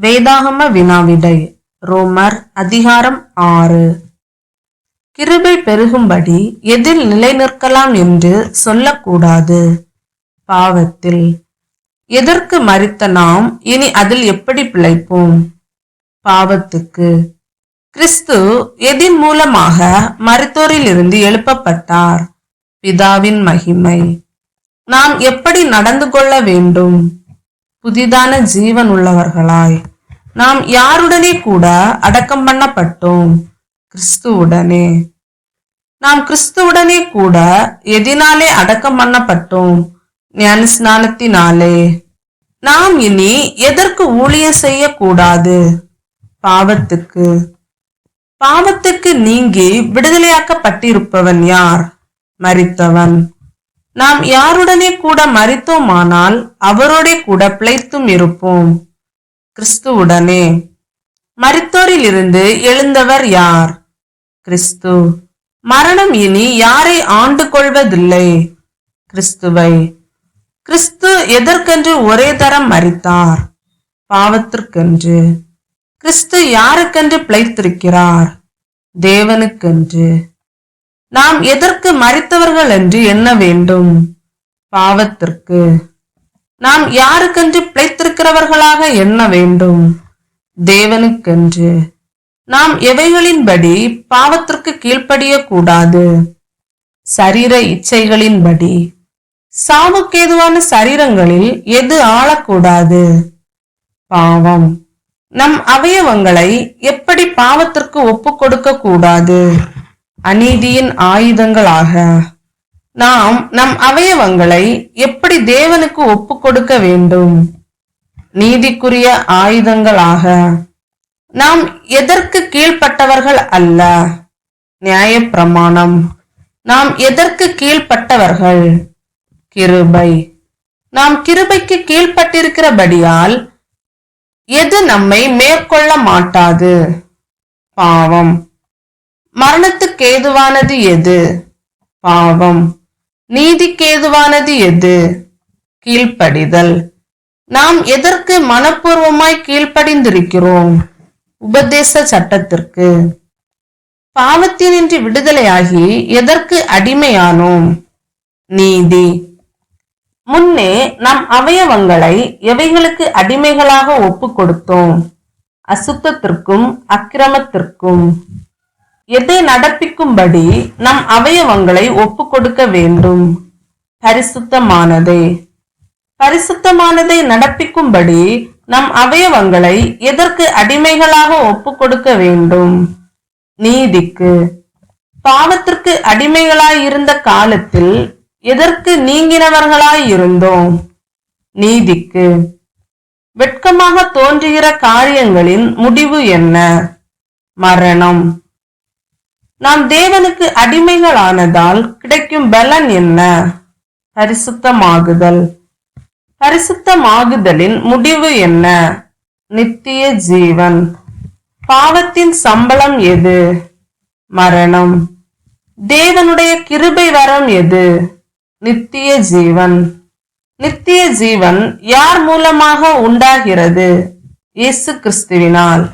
வேதாகம வினாவிடை ரோமர் அதிகாரம் 6. கிருபை பெருகும்படி எதில் நிலை நிற்கலாம் என்று சொல்லக்கூடாது. பாவத்தில். எதற்கு மரித்த நாம் இனி அதில் எப்படி பிழைப்போம்? பாவத்துக்கு. கிறிஸ்து எதின் மூலமாக மரித்தோரில் இருந்து எழுப்பப்பட்டார்? பிதாவின் மகிமை. நாம் எப்படி நடந்து கொள்ள வேண்டும்? புதிதான ஜீவன் உள்ளவர்களாய். நாம் யாருடனே கூட அடக்கம் பண்ணப்பட்டோம்? கிறிஸ்துவுடனே. நாம் கிறிஸ்துவுடனே கூட எதினாலே அடக்கம் பண்ணப்பட்டோம்? ஞான ஸ்நானத்தினாலே. நாம் இனி எதற்கு ஊழியம் செய்யக்கூடாது? பாவத்துக்கு. பாவத்துக்கு நீங்கி விடுதலையாக்கப்பட்டிருப்பவன் யார்? மரித்தவன். நாம் யாருடனே கூட மரித்தோமானால் அவரோட கூட பிழைத்தும் இருப்போம். கிறிஸ்துவுடனே. மரித்தோரில் இருந்து எழுந்தவர் யார்? கிறிஸ்து. மரணம் இனி யாரை ஆண்டு கொள்வதில்லை? கிறிஸ்துவை. கிறிஸ்து எதற்கென்று ஒரே தரம் மரித்தார்? பாவத்திற்கென்று. கிறிஸ்து யாருக்கென்று பிழைத்திருக்கிறார்? தேவனுக்கென்று. நாம் எதற்கு மரித்தவர்கள் என்று எண்ண வேண்டும்? பாவத்திற்கு. நாம் யாருக்கென்று பிழைத்திருக்கிறவர்களாக எண்ண வேண்டும்? தேவனுக்கென்று. நாம் எவைகளின்படி பாவத்திற்கு கீழ்ப்படிய கூடாது? சரீர இச்சைகளின்படி. சாவுக்கேதுவான சரீரங்களில் எது ஆளக்கூடாது? பாவம். நம் அவயவங்களை எப்படி பாவத்திற்கு ஒப்பு கொடுக்க கூடாது? அநீதியின் ஆயுதங்களாக. நாம் நம் அவயவங்களை எப்படி தேவனுக்கு ஒப்பு கொடுக்க வேண்டும்? நீதிக்குரிய ஆயுதங்களாக. நாம் எதற்கு கீழ்ப்பட்டவர்கள் அல்ல? நியாய பிரமாணம். நாம் எதற்கு கீழ்ப்பட்டவர்கள்? கிருபை. நாம் கிருபைக்கு கீழ்ப்பட்டிருக்கிறபடியால் எது நம்மை மேற்கொள்ள மாட்டாது? பாவம். மரணத்துக்கு ஏதுவானது எது? பாவம். நீதிக்கேதுவானது எது? கீழ்ப்படிதல். நாம் எதற்கு மனப்பூர்வமாய் கீழ்ப்படிந்திருக்கிறோம்? உபதேச சட்டத்திற்கு. பாவத்தினின்று விடுதலையாகி எதற்கு அடிமையானோம்? நீதி. முன்னே நம் அவயவங்களை எவைகளுக்கு அடிமைகளாக ஒப்பு கொடுத்தோம்? அசுத்தத்திற்கும் அக்கிரமத்திற்கும். எதை நடப்பிக்கும்படி நம் அவயவங்களை ஒப்பு கொடுக்க வேண்டும்? பரிசுத்தமானதை. பரிசுத்தமானதை நடப்பிக்கும்படி நம் அவயவங்களை எதற்கு அடிமைகளாக ஒப்பு கொடுக்க வேண்டும்? நீதிக்கு. பாவத்திற்கு அடிமைகளாயிருந்த காலத்தில் எதற்கு நீங்கினவர்களாயிருந்தோம்? நீதிக்கு. வெட்கமாக தோன்றுகிற காரியங்களின் முடிவு என்ன? மரணம். நாம் தேவனுக்கு அடிமைகளானதால் கிடைக்கும் பலன் என்ன? பரிசுத்தமாகுதல். பரிசுத்தமாகுதலின் முடிவு என்ன? நித்திய ஜீவன். பாவத்தின் சம்பளம் எது? மரணம். தேவனுடைய கிருபை வரம் எது? நித்திய ஜீவன். நித்திய ஜீவன் யார் மூலமாக உண்டாகிறது? இயேசு கிறிஸ்துவினால்.